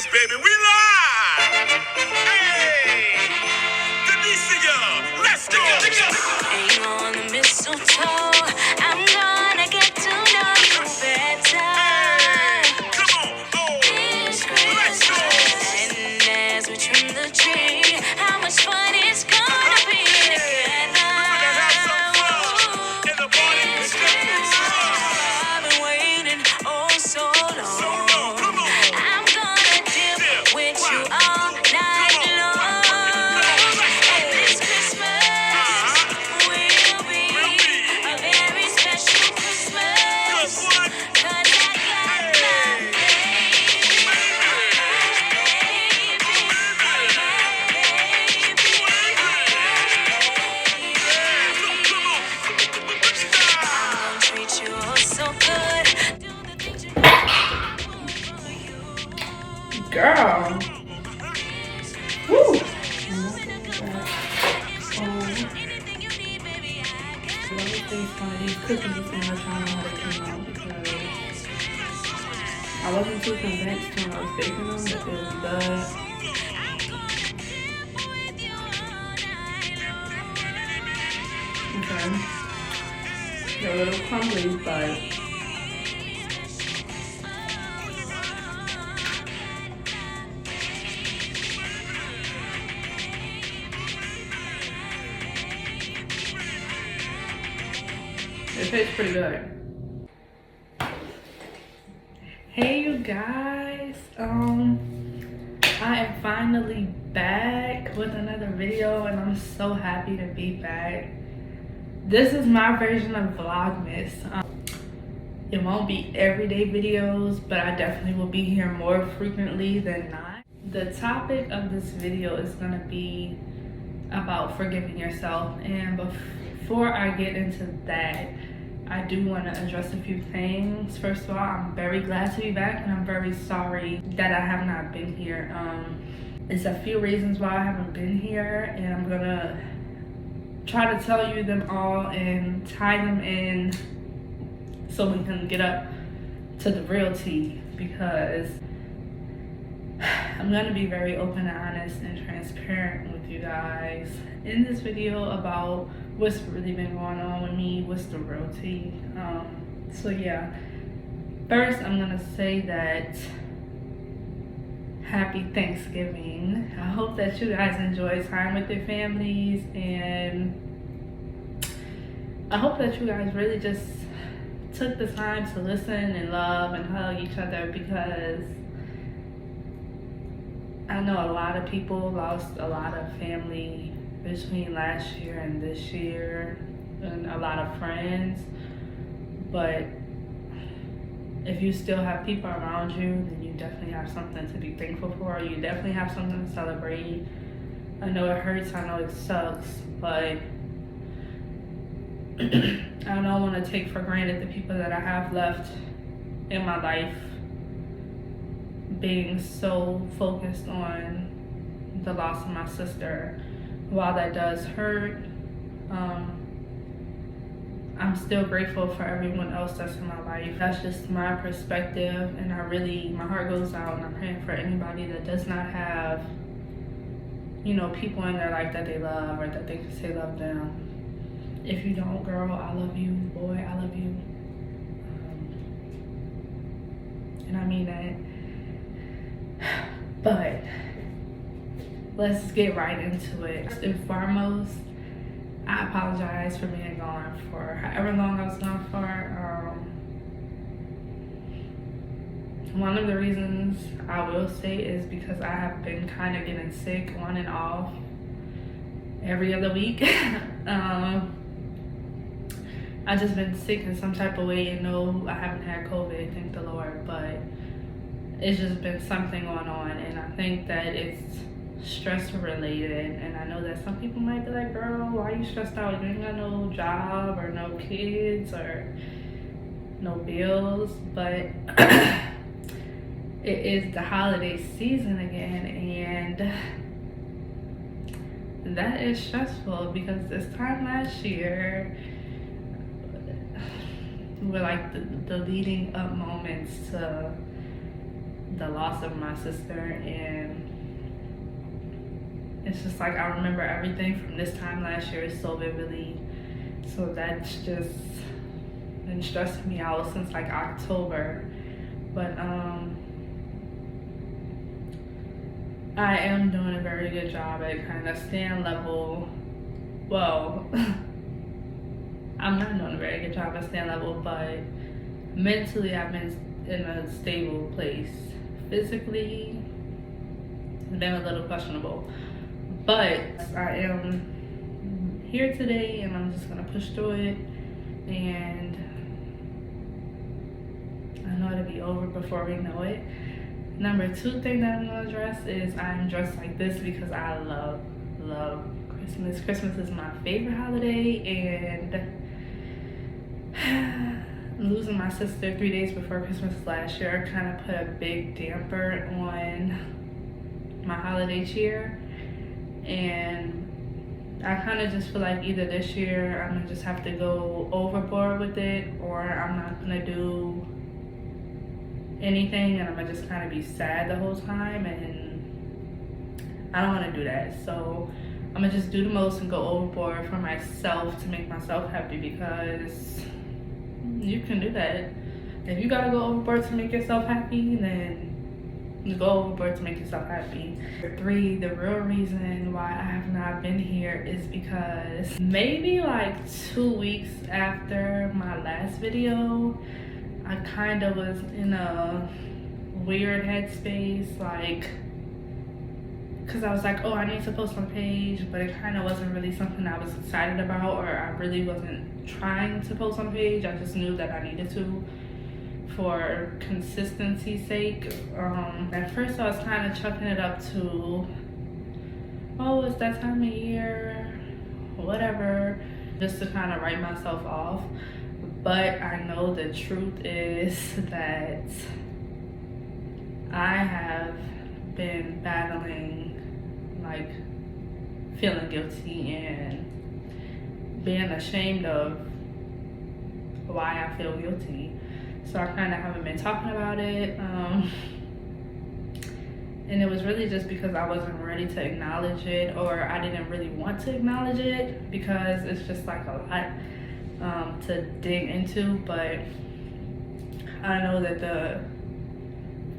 Yes, baby, we live! Hey! Delicia, let's go! Ain't on the mistletoe. I'm gonna get to know you better. Come on! Oh! This Let's go! Christmas. And as we trim the tree, how much fun it's gonna be together. We're gonna have some fun in the party. This Christmas. I've been waiting oh so So long, long. come on! I'm gonna dip with you all night long. And this Christmas will be a very special Christmas. 'Cause I got my baby, I'm gonna treat you oh so good. Do the things you do for you. Girl. Woo. Anything you need, baby, I got. Let me taste one of these cookies and I'll try how they came out because I wasn't too convinced when I was baking them that it was good. Okay. They're a little crumbly, but it tastes pretty good. Hey you guys, I am finally back with another video and I'm so happy to be back. This is my version of Vlogmas. It won't be everyday videos, but I definitely will be here more frequently than not. The topic of this video is gonna be about forgiving yourself, and before I get into that, I do want to address a few things. First of all, I'm very glad to be back and I'm very sorry that I have not been here. It's a few reasons why I haven't been here and I'm gonna try to tell you them all and tie them in so we can get up to the real tea, because I'm gonna be very open and honest and transparent with you guys in this video about what's really been going on with me, what's the real tea. So yeah, first I'm gonna say that happy Thanksgiving. I hope that you guys enjoy time with your families, and I hope that you guys really just took the time to listen and love and hug each other, because I know a lot of people lost a lot of family between last year and this year, and a lot of friends. But if you still have people around you, then you definitely have something to be thankful for. You definitely have something to celebrate. I know it hurts, I know it sucks, but I don't want to take for granted the people that I have left in my life, being so focused on the loss of my sister. While that does hurt, I'm still grateful for everyone else that's in my life. That's just my perspective, and my heart goes out, and I'm praying for anybody that does not have, people in their life that they love or that they can say love them. If you don't, girl, I love you. Boy, I love you. And I mean that. But let's get right into it. First and foremost, I apologize for being gone for however long I was gone for. One of the reasons I will say is because I have been kind of getting sick on and off every other week. I've just been sick in some type of way, and no, I haven't had COVID, thank the Lord, but it's just been something going on, and I think that it's stress related. And I know that some people might be like, girl, why are you stressed out? You ain't got no job or no kids or no bills. But it is the holiday season again, and that is stressful, because this time last year were like the leading up moments to the loss of my sister, and it's just like I remember everything from this time last year so vividly. So that's just been stressing me out since like October. But I am doing a very good job at kind of staying level. Well, I'm not doing a very good job at staying level, but mentally I've been in a stable place. Physically, it's been a little questionable. But I am here today, and I'm just gonna push through it, and I know it'll be over before we know it. Number 2 thing that I'm gonna address is I'm dressed like this because I love Christmas. Christmas is my favorite holiday, and losing my sister 3 days before Christmas last year kind of put a big damper on my holiday cheer. And I kind of just feel like either this year I'm gonna just have to go overboard with it, or I'm not gonna do anything and I'm gonna just kind of be sad the whole time, and I don't want to do that. So I'm gonna just do the most and go overboard for myself to make myself happy, because you can do that. If you gotta go overboard to make yourself happy, then you go overboard to make yourself happy. 3, the real reason why I have not been here is because maybe like 2 weeks after my last video, I kind of was in a weird headspace, like, because I was like, oh, I need to post on page, but it kind of wasn't really something I was excited about, or I really wasn't trying to post on page. I just knew that I needed to for consistency's sake. At first I was kind of chucking it up to, oh, it's that time of year, whatever, just to kind of write myself off. But I know the truth is that I have been battling, like, feeling guilty and being ashamed of why I feel guilty. So I kind of haven't been talking about it. And it was really just because I wasn't ready to acknowledge it, or I didn't really want to acknowledge it, because it's just like a lot to dig into. But I know that the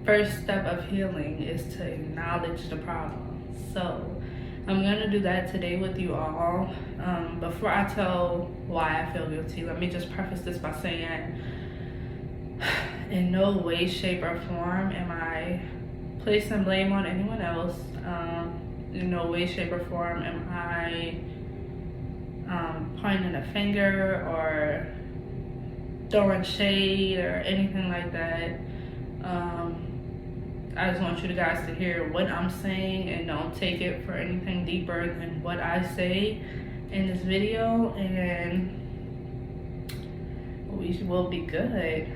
first step of healing is to acknowledge the problem. So I'm gonna do that today with you all. Before I tell why I feel guilty, let me just preface this by saying, in no way, shape, or form am I placing blame on anyone else. In no way, shape, or form am I pointing a finger or throwing shade or anything like that. I just want you guys to hear what I'm saying and don't take it for anything deeper than what I say in this video, and we will be good.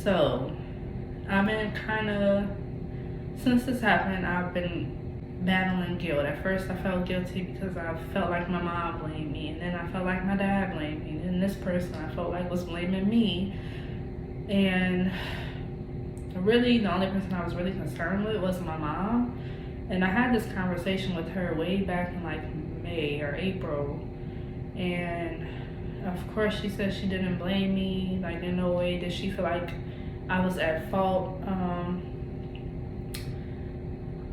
So I've been kind of, since this happened, I've been battling guilt. At first I felt guilty because I felt like my mom blamed me, and then I felt like my dad blamed me, and this person I felt like was blaming me. And really the only person I was really concerned with was my mom. And I had this conversation with her way back in like May or April, and of course she said she didn't blame me. Like, in no way did she feel like I was at fault.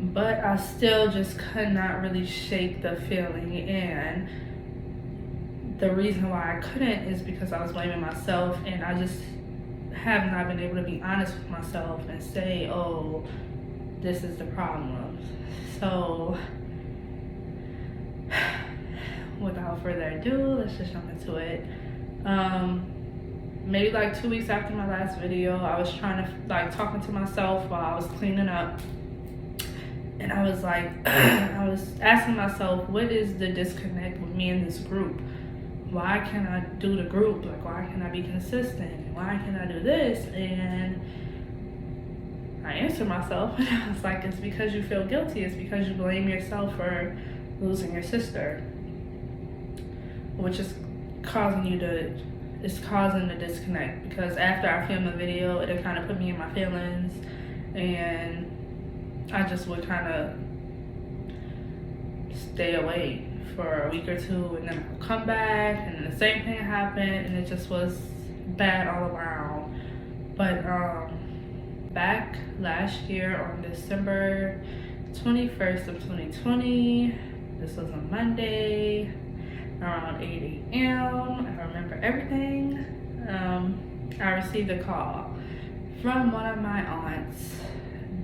But I still just could not really shake the feeling, and the reason why I couldn't is because I was blaming myself, and I just have not been able to be honest with myself and say, oh, this is the problem. So without further ado, let's just jump into it. Maybe like 2 weeks after my last video, I was trying to, like, talking to myself while I was cleaning up, and I was like, I was asking myself, what is the disconnect with me in this group? Why can't I do the group? Like, why can't I be consistent? Why can't I do this? And I answered myself, and I was like, it's because you feel guilty. It's because you blame yourself for losing your sister, which is causing you to is causing the disconnect, because after I filmed the video, it kind of put me in my feelings, and I just would kind of stay away for a week or two, and then I'll come back, and then the same thing happened, and it just was bad all around. But back last year on December 21st of 2020, this was a Monday, around 8 a.m. I remember everything. I received a call from one of my aunts,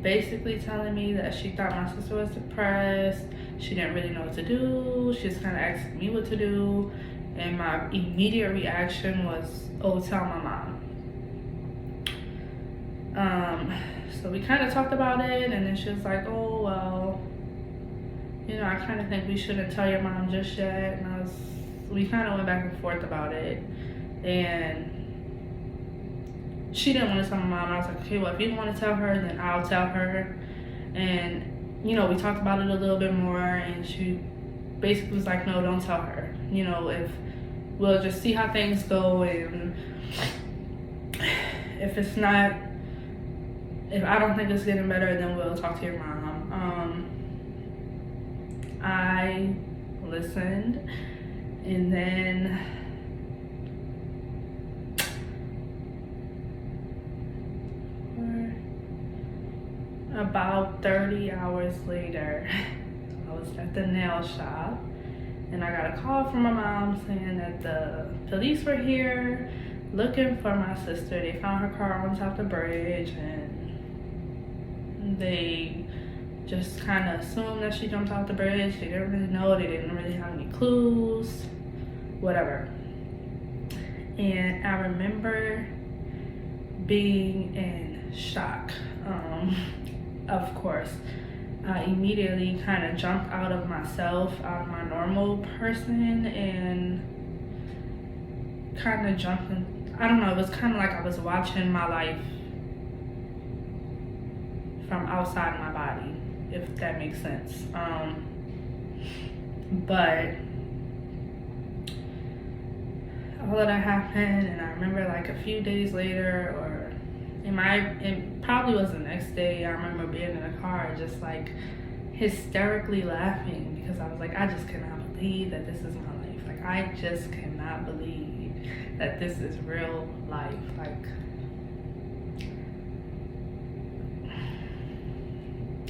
basically telling me that she thought my sister was depressed. She didn't really know what to do. She was kind of asking me what to do. And my immediate reaction was, oh, tell my mom. So we kind of talked about it, and then she was like, oh, well, you know, I kind of think we shouldn't tell your mom just yet. And we kind of went back and forth about it. And she didn't want to tell my mom. I was like, okay, well, if you don't want to tell her, then I'll tell her. And, you know, we talked about it a little bit more, and she basically was like, no, don't tell her. You know, if we'll just see how things go, and if it's not, if I don't think it's getting better, then we'll talk to your mom. I listened, and then about 30 hours later, I was at the nail shop, and I got a call from my mom saying that the police were here looking for my sister. They found her car on top of the bridge, and they just kind of assumed that she jumped off the bridge. They didn't really know. They didn't really have any clues, whatever. And I remember being in shock. Of course, I immediately kind of jumped out of myself, out of my normal person, and kind of jumped in. I don't know, it was kind of like I was watching my life from outside my body, if that makes sense. But all of that happened, and I remember like a few days later, or it probably was the next day, I remember being in a car just like hysterically laughing, because I was like, I just cannot believe that this is my life. Like, I just cannot believe that this is real life. Like,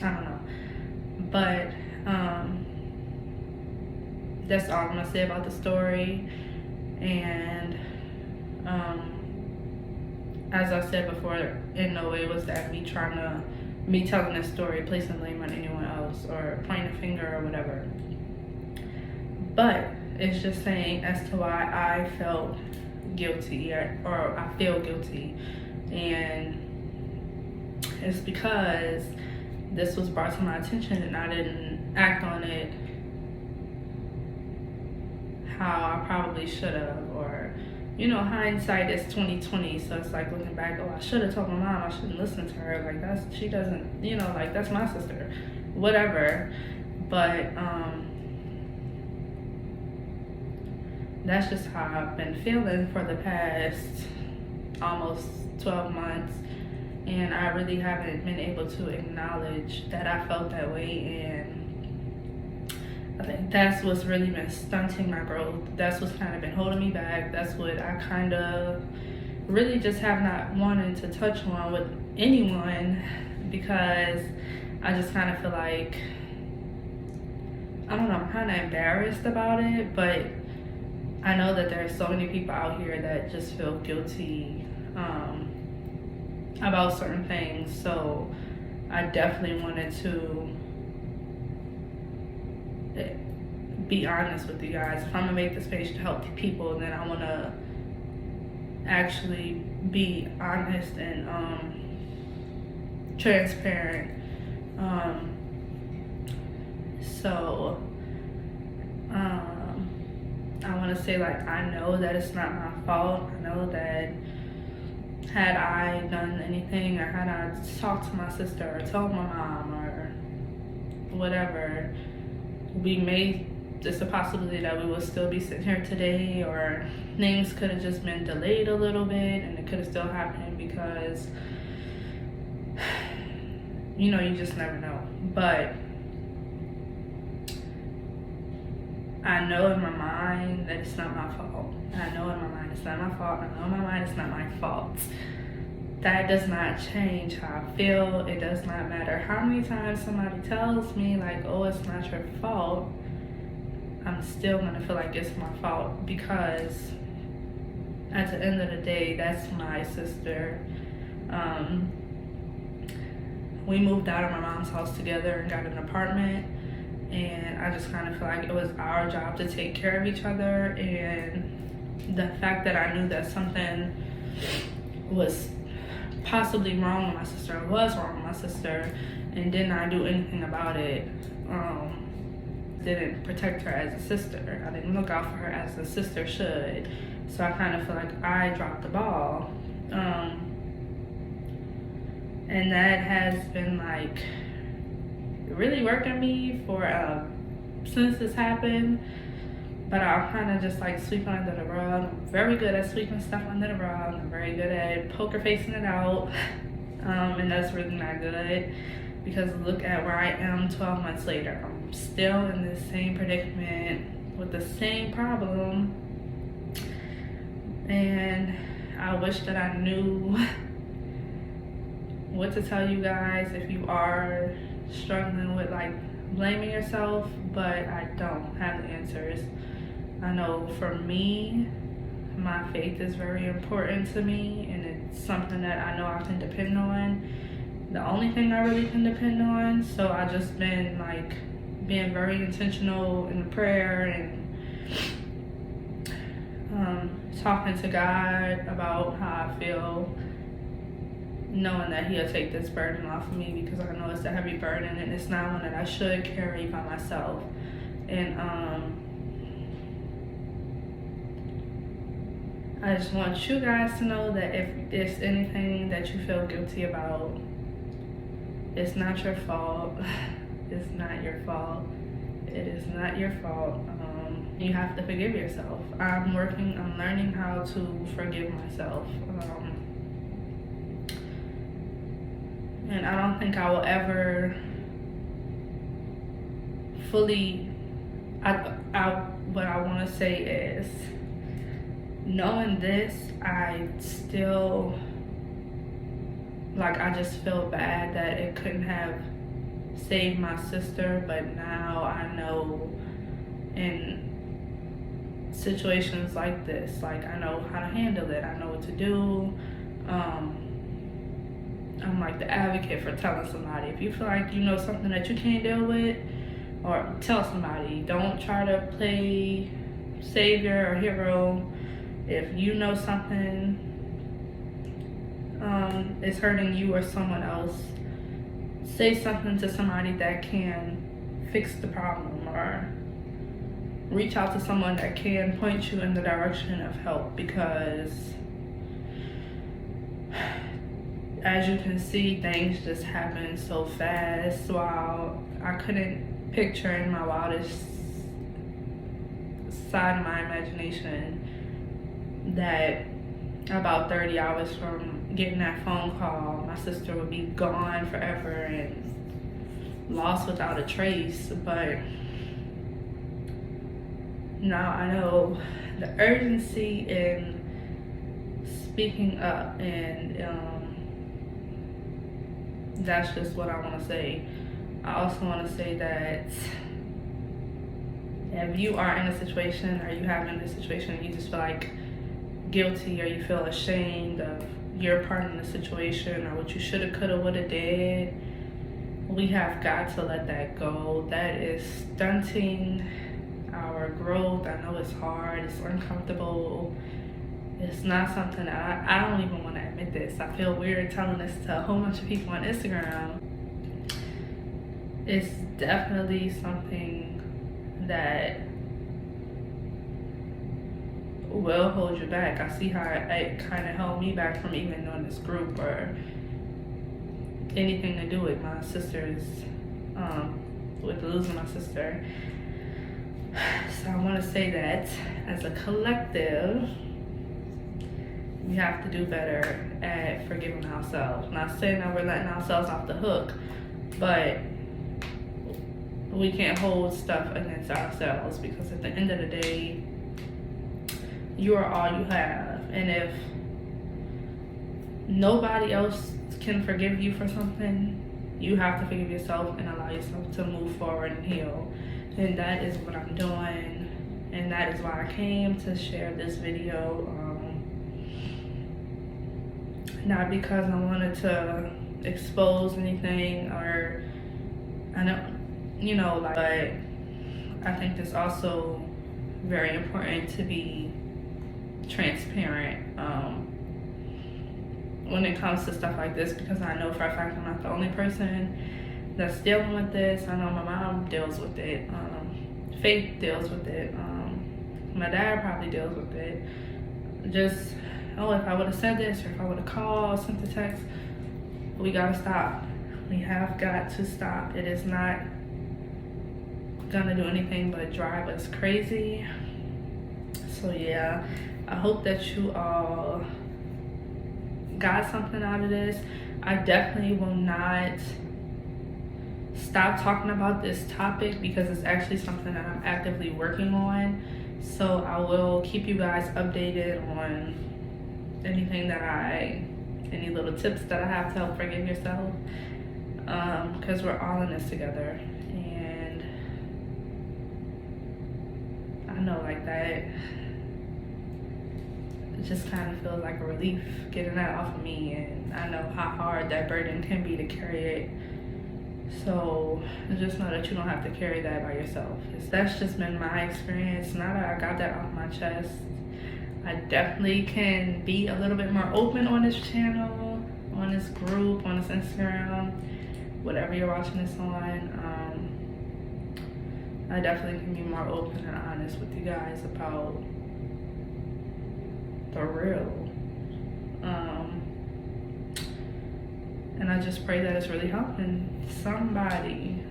I don't know. But that's all I'm gonna say about the story. And as I said before, in no way was that me telling this story, placing blame on anyone else, or pointing a finger or whatever. But it's just saying as to why I felt guilty, or I feel guilty. And it's because this was brought to my attention, and I didn't act on it how I probably should have. Or, you know, hindsight is 2020, so it's like looking back, oh, I should have told my mom, I shouldn't listen to her, like she doesn't, you know, like that's my sister, whatever. But that's just how I've been feeling for the past almost 12 months, and I really haven't been able to acknowledge that I felt that way. And I think that's what's really been stunting my growth. That's what's kind of been holding me back. That's what I kind of really just have not wanted to touch on with anyone, because I just kind of feel like, I don't know, I'm kind of embarrassed about it, but I know that there are so many people out here that just feel guilty about certain things. So I definitely wanted to be honest with you guys. If I'm gonna make this page to help people, then I want to actually be honest and transparent. So I want to say, like, I know that it's not my fault. I know that had I done anything, or had I talked to my sister or told my mom or whatever, we may there's a possibility that we will still be sitting here today, or things could have just been delayed a little bit and it could have still happened, because you know, you just never know. But I know in my mind that it's not my fault. I know in my mind it's not my fault. I know in my mind it's not my fault. That does not change how I feel. It does not matter how many times somebody tells me like, oh, it's not your fault. I'm still gonna feel like it's my fault, because at the end of the day, that's my sister. We moved out of my mom's house together and got an apartment, and I just kind of feel like it was our job to take care of each other. And the fact that I knew that something was possibly wrong with my sister, was wrong with my sister, and did not do anything about it, didn't protect her as a sister. I didn't look out for her as a sister should. So I kind of feel like I dropped the ball. And that has been like really working me for since this happened. But I'll kind of just like sweep under the rug. I'm very good at sweeping stuff under the rug. I'm very good at poker facing it out. And that's really not good, because look at where I am 12 months later. I'm still in the same predicament with the same problem. And I wish that I knew what to tell you guys if you are struggling with like blaming yourself, but I don't have the answers. I know for me, my faith is very important to me, and it's something that I know I can depend on. The only thing I really can depend on. So I just been like being very intentional in prayer and talking to God about how I feel, knowing that He'll take this burden off of me, because I know it's a heavy burden and it's not one that I should carry by myself. And I just want you guys to know that if there's anything that you feel guilty about, it's not your fault. It's not your fault. It is not your fault. You have to forgive yourself. I'm learning how to forgive myself. And I don't think I will ever fully, what I want to say is, knowing this, I still, like, I just feel bad that it couldn't have saved my sister, but now I know in situations like this, like, I know how to handle it. I know what to do. I'm like the advocate for telling somebody. If you feel like you know something that you can't deal with, or tell somebody. Don't try to play savior or hero. If you know something is hurting you or someone else, say something to somebody that can fix the problem, or reach out to someone that can point you in the direction of help, because as you can see, things just happen so fast. While I couldn't picture in my wildest side of my imagination that about 30 hours from getting that phone call, my sister would be gone forever and lost without a trace. But now I know the urgency in speaking up, and that's just what I want to say. I also want to say that if you are in a situation, or you have been in a situation, and you just feel like guilty, or you feel ashamed of your part in the situation, or what you should have, could have, would have did, we have got to let that go. That is stunting our growth. I know it's hard, it's uncomfortable. It's not something that I don't even want to admit this. I feel weird telling this to a whole bunch of people on Instagram. It's definitely something that will hold you back. I see how it kind of held me back from even doing this group or anything to do with my sisters, with losing my sister. So I want to say that as a collective, we have to do better at forgiving ourselves. Not saying that we're letting ourselves off the hook, but we can't hold stuff against ourselves, because at the end of the day, you are all you have. And if nobody else can forgive you for something, you have to forgive yourself and allow yourself to move forward and heal. And that is what I'm doing, and that is why I came to share this video. Not because I wanted to expose anything, or I don't, you know, like, but I think it's also very important to be transparent when it comes to stuff like this, because I know for a fact I'm not the only person that's dealing with this. I know my mom deals with it, Faith deals with it, my dad probably deals with it. Just, oh, if I would have said this, or if I would have called, sent the text, we gotta stop. We have got to stop. It is not gonna do anything but drive us crazy. So yeah, I hope that you all got something out of this. I definitely will not stop talking about this topic, because it's actually something that I'm actively working on. So I will keep you guys updated on anything that any little tips that I have to help forgive yourself, because we're all in this together. And I know, like, that, it just kind of feels like a relief getting that off of me, and I know how hard that burden can be to carry it. So just know that you don't have to carry that by yourself. That's just been my experience. Now that I got that off my chest, I definitely can be a little bit more open on this channel, on this group, on this Instagram, whatever you're watching this on. I definitely can be more open and honest with you guys about the real. And I just pray that it's really helping somebody.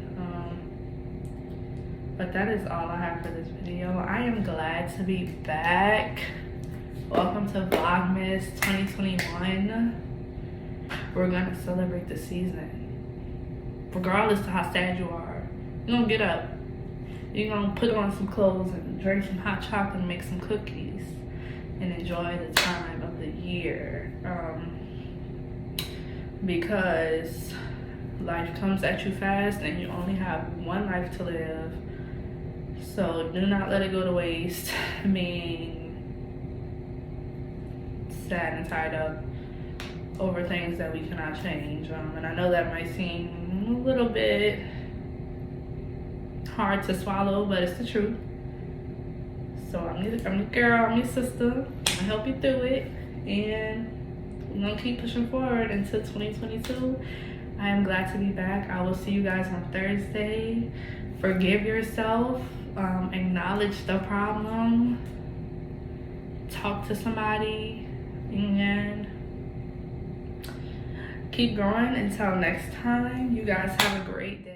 But that is all I have for this video. I am glad to be back. Welcome to Vlogmas 2021. We're gonna celebrate the season. Regardless of how sad you are, you're gonna get up. You're gonna put on some clothes and drink some hot chocolate and make some cookies and enjoy the time of the year. Because life comes at you fast and you only have one life to live. So do not let it go to waste being sad and tied up over things that we cannot change. And I know that might seem a little bit hard to swallow, but it's the truth. So I'm your girl, I'm your sister. I'm gonna help you through it, and we're gonna keep pushing forward into 2022. I am glad to be back. I will see you guys on Thursday. Forgive yourself, acknowledge the problem, talk to somebody, and keep growing. Until next time, you guys have a great day.